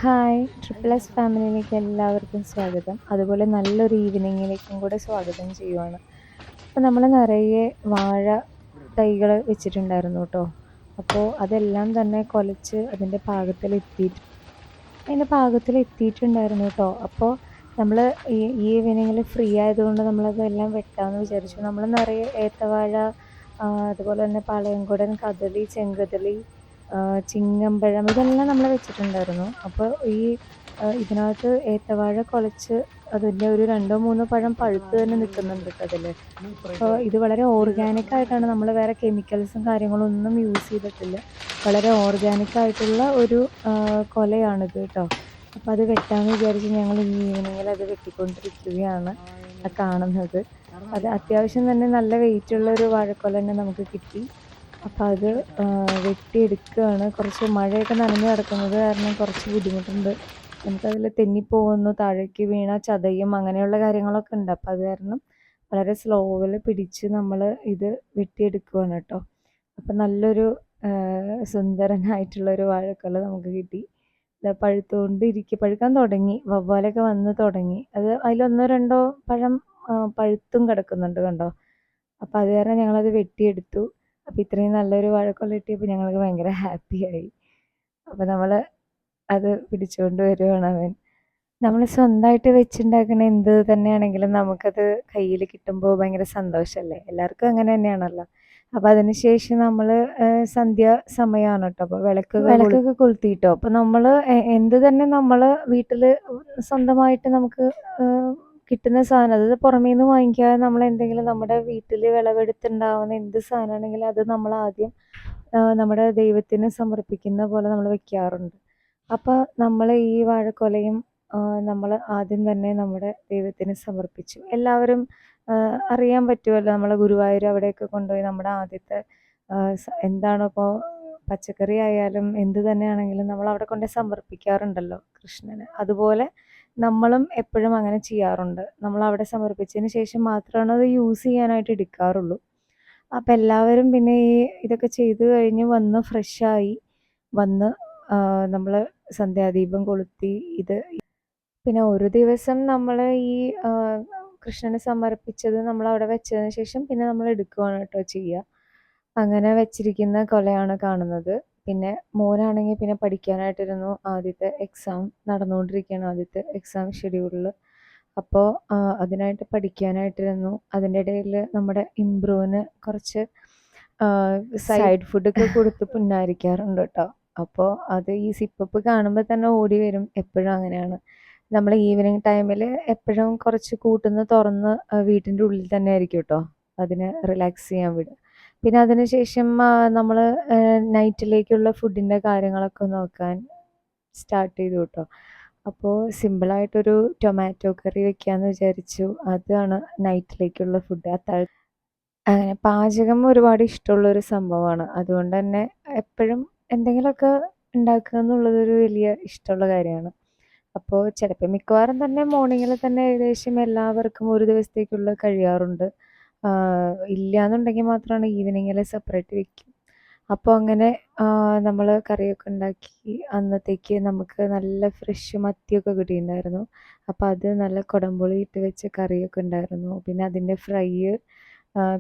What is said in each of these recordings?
Hi triple S ഫാമിലിയിലേക്ക് എല്ലാവർക്കും സ്വാഗതം. അതുപോലെ നല്ലൊരു ഈവനിങ്ങിലേക്കും കൂടെ സ്വാഗതം ചെയ്യുവാണ്. അപ്പോൾ നമ്മൾ നിറയെ വാഴ തൈകൾ വെച്ചിട്ടുണ്ടായിരുന്നു കേട്ടോ. അപ്പോൾ അതെല്ലാം തന്നെ കുലച്ച് അതിൻ്റെ പാകത്തിലെത്തിയിട്ടുണ്ടായിരുന്നു കേട്ടോ. അപ്പോൾ നമ്മൾ ഈ ഈവനിങ്ങിൽ ഫ്രീ ആയതുകൊണ്ട് നമ്മളതെല്ലാം വെട്ടാമെന്ന് വിചാരിച്ചു. നമ്മൾ നിറയെ ഏത്തവാഴ, അതുപോലെ തന്നെ പാളയംകുടൻ, കദളി, ചെങ്കദളി, ചിങ്ങമ്പഴം ഇതെല്ലാം നമ്മൾ വെച്ചിട്ടുണ്ടായിരുന്നു. അപ്പോൾ ഇതിനകത്ത് ഏത്തവാഴ കുലച്ച് അതിൻ്റെ ഒരു രണ്ടോ മൂന്നോ പഴം പഴുത്ത് തന്നെ നിൽക്കുന്നുണ്ട് കേട്ടോ അതിൽ. അപ്പോൾ ഇത് വളരെ ഓർഗാനിക് ആയിട്ടാണ്, നമ്മൾ വേറെ കെമിക്കൽസും കാര്യങ്ങളും ഒന്നും യൂസ് ചെയ്തിട്ടില്ല. വളരെ ഓർഗാനിക് ആയിട്ടുള്ള ഒരു കൊലയാണിത് കേട്ടോ. അപ്പോൾ അത് വെട്ടാമെന്ന് വിചാരിച്ച് ഞങ്ങൾ ഈ ഈവനിങ്ങിൽ അത് വെട്ടിക്കൊണ്ടിരിക്കുകയാണ് കാണുന്നത്. അത് അത്യാവശ്യം തന്നെ നല്ല വെയിറ്റുള്ള ഒരു വാഴക്കൊല തന്നെ നമുക്ക് കിട്ടി. അപ്പോൾ അത് വെട്ടിയെടുക്കുകയാണ്. കുറച്ച് മഴയൊക്കെ നനഞ്ഞ് കിടക്കുന്നത് കാരണം കുറച്ച് ബുദ്ധിമുട്ടുണ്ട്. നമുക്കതിൽ തെന്നിപ്പോകുന്നു, താഴേക്ക് വീണ ചതയും അങ്ങനെയുള്ള കാര്യങ്ങളൊക്കെ ഉണ്ട്. അപ്പോൾ അത് കാരണം വളരെ സ്ലോവിൽ പിടിച്ച് നമ്മൾ ഇത് വെട്ടിയെടുക്കുകയാണ് കേട്ടോ. അപ്പം നല്ലൊരു സുന്ദരനായിട്ടുള്ളൊരു വാഴക്കൊല നമുക്ക് കിട്ടി. ഇത് പഴുക്കാൻ തുടങ്ങി, വവ്വാലൊക്കെ വന്ന് തുടങ്ങി. അതിലൊന്നോ രണ്ടോ പഴം പഴുത്തും കിടക്കുന്നുണ്ട് കണ്ടോ. അപ്പോൾ അത് കാരണം ഞങ്ങളത് വെട്ടിയെടുത്തു. അപ്പോൾ ഇത്രയും നല്ലൊരു വാഴക്കൊല കിട്ടിയപ്പോൾ ഞങ്ങൾക്ക് ഭയങ്കര ഹാപ്പിയായി. അപ്പോൾ നമ്മൾ അത് പിടിച്ചുകൊണ്ട് വരുവാണ് അവൻ. നമ്മൾ സ്വന്തമായിട്ട് വെച്ചുണ്ടാക്കുന്ന എന്ത് തന്നെയാണെങ്കിലും നമുക്കത് കയ്യിൽ കിട്ടുമ്പോൾ ഭയങ്കര സന്തോഷമല്ലേ. എല്ലാവർക്കും അങ്ങനെ തന്നെയാണല്ലോ. അപ്പോൾ അതിന് ശേഷം നമ്മൾ സന്ധ്യ സമയമാണ് കേട്ടോ. അപ്പോൾ വിളക്കൊക്കെ കൊളുത്തിയിട്ടോ. അപ്പോൾ നമ്മൾ എന്ത് തന്നെ നമ്മൾ വീട്ടിൽ സ്വന്തമായിട്ട് നമുക്ക് കിട്ടുന്ന സാധനം, അത് പുറമേ നിന്ന് വാങ്ങിക്കാതെ നമ്മൾ എന്തെങ്കിലും നമ്മുടെ വീട്ടിൽ വിളവെടുത്തുണ്ടാവുന്ന എന്ത് സാധനമാണെങ്കിലും അത് നമ്മൾ ആദ്യം നമ്മുടെ ദൈവത്തിന് സമർപ്പിക്കുന്ന പോലെ നമ്മൾ വെക്കാറുണ്ട്. അപ്പോൾ നമ്മൾ ഈ വാഴക്കൊലയും നമ്മൾ ആദ്യം തന്നെ നമ്മുടെ ദൈവത്തിന് സമർപ്പിച്ചു. എല്ലാവരും അറിയാൻ പറ്റുമല്ലോ, നമ്മളെ ഗുരുവായൂർ അവിടെയൊക്കെ കൊണ്ടുപോയി നമ്മുടെ ആദ്യത്തെ എന്താണോ, ഇപ്പോൾ പച്ചക്കറി ആയാലും എന്ത് തന്നെയാണെങ്കിലും നമ്മൾ അവിടെ കൊണ്ടുപോയി സമർപ്പിക്കാറുണ്ടല്ലോ കൃഷ്ണന്. അതുപോലെ നമ്മളും എപ്പോഴും അങ്ങനെ ചെയ്യാറുണ്ട്. നമ്മൾ അവിടെ സമർപ്പിച്ചതിന് ശേഷം മാത്രമാണ് അത് യൂസ് ചെയ്യാനായിട്ട് എടുക്കാറുള്ളൂ. അപ്പം എല്ലാവരും പിന്നെ ഇതൊക്കെ ചെയ്ത് കഴിഞ്ഞ് വന്ന് ഫ്രഷായി വന്ന് നമ്മൾ സന്ധ്യാദീപം കൊളുത്തി. പിന്നെ ഒരു ദിവസം നമ്മൾ ഈ കൃഷ്ണന് സമർപ്പിച്ചത് നമ്മൾ അവിടെ വെച്ചതിന് ശേഷം പിന്നെ നമ്മൾ എടുക്കുകയാണ് കേട്ടോ ചെയ്യുക. അങ്ങനെ വെച്ചിരിക്കുന്ന കൊലയാണ് കാണുന്നത്. പിന്നെ മോനാണെങ്കിൽ പിന്നെ പഠിക്കാനായിട്ടിരുന്നു. ആദ്യത്തെ എക്സാം നടന്നുകൊണ്ടിരിക്കുകയാണ്, ആദ്യത്തെ എക്സാം ഷെഡ്യൂളിൽ. അപ്പോൾ അതിനായിട്ട് പഠിക്കാനായിട്ടിരുന്നു. അതിൻ്റെ ഇടയിൽ നമ്മുടെ ഇംബ്രൂവിന് കുറച്ച് സൈഡ് ഫുഡൊക്കെ കൊടുത്ത് പുന്നാരിക്കാറുണ്ട് കേട്ടോ. അപ്പോൾ അത് ഈ സിപ്പപ്പ് കാണുമ്പോൾ തന്നെ ഓടി വരും. എപ്പോഴും അങ്ങനെയാണ്. നമ്മൾ ഈവനിങ് ടൈമിൽ എപ്പോഴും കുറച്ച് കൂട്ടുന്ന തുറന്ന് വീട്ടിൻ്റെ ഉള്ളിൽ തന്നെ ആയിരിക്കും കേട്ടോ അതിനെ റിലാക്സ് ചെയ്യാൻ വിടുക. പിന്നെ അതിന് ശേഷം നമ്മൾ നൈറ്റിലേക്കുള്ള ഫുഡിൻ്റെ കാര്യങ്ങളൊക്കെ നോക്കാൻ സ്റ്റാർട്ട് ചെയ്തു കേട്ടോ. അപ്പോൾ സിമ്പിളായിട്ടൊരു ടൊമാറ്റോ കറി വെക്കാമെന്ന് വിചാരിച്ചു. അതാണ് നൈറ്റിലേക്കുള്ള ഫുഡ്. അങ്ങനെ പാചകം ഒരുപാട് ഇഷ്ടമുള്ളൊരു സംഭവമാണ്. അതുകൊണ്ട് തന്നെ എപ്പോഴും എന്തെങ്കിലുമൊക്കെ ഉണ്ടാക്കുക എന്നുള്ളതൊരു വലിയ ഇഷ്ടമുള്ള കാര്യമാണ്. അപ്പോൾ ചിലപ്പോൾ മിക്കവാറും തന്നെ മോർണിംഗിൽ തന്നെ ഏകദേശം എല്ലാവർക്കും ഒരു ദിവസത്തേക്കുള്ള കഴിയാറുണ്ട്. ഇല്ലയെന്നുണ്ടെങ്കിൽ മാത്രമാണ് ഈവനിങ്ങിൽ സെപ്പറേറ്റ് വെക്കും. അപ്പോൾ അങ്ങനെ നമ്മൾ കറിയൊക്കെ ഉണ്ടാക്കി. അന്നത്തേക്ക് നമുക്ക് നല്ല ഫ്രഷ് മത്തിയൊക്കെ കിട്ടിയിട്ടുണ്ടായിരുന്നു. അപ്പോൾ അത് നല്ല കുടംപുളി ഇട്ട് വെച്ച കറിയൊക്കെ ഉണ്ടായിരുന്നു. പിന്നെ അതിൻ്റെ ഫ്രൈ,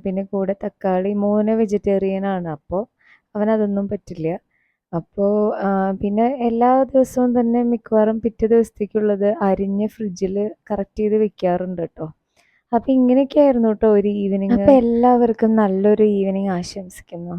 പിന്നെ കൂടെ തക്കാളി. മോന് വെജിറ്റേറിയനാണ്, അപ്പോൾ അവനതൊന്നും പറ്റില്ല. അപ്പോൾ പിന്നെ എല്ലാ ദിവസവും തന്നെ മിക്കവാറും പിറ്റേ ദിവസത്തേക്കുള്ളത് അരിഞ്ഞ് ഫ്രിഡ്ജിൽ കറക്റ്റ് ചെയ്ത് വെക്കാറുണ്ട് കേട്ടോ. അപ്പോൾ ഇങ്ങനെയൊക്കെയായിരുന്നു കേട്ടോ ഒരു ഈവനിങ്. അപ്പോൾ എല്ലാവർക്കും നല്ലൊരു ഈവനിങ് ആശംസിക്കുന്നു.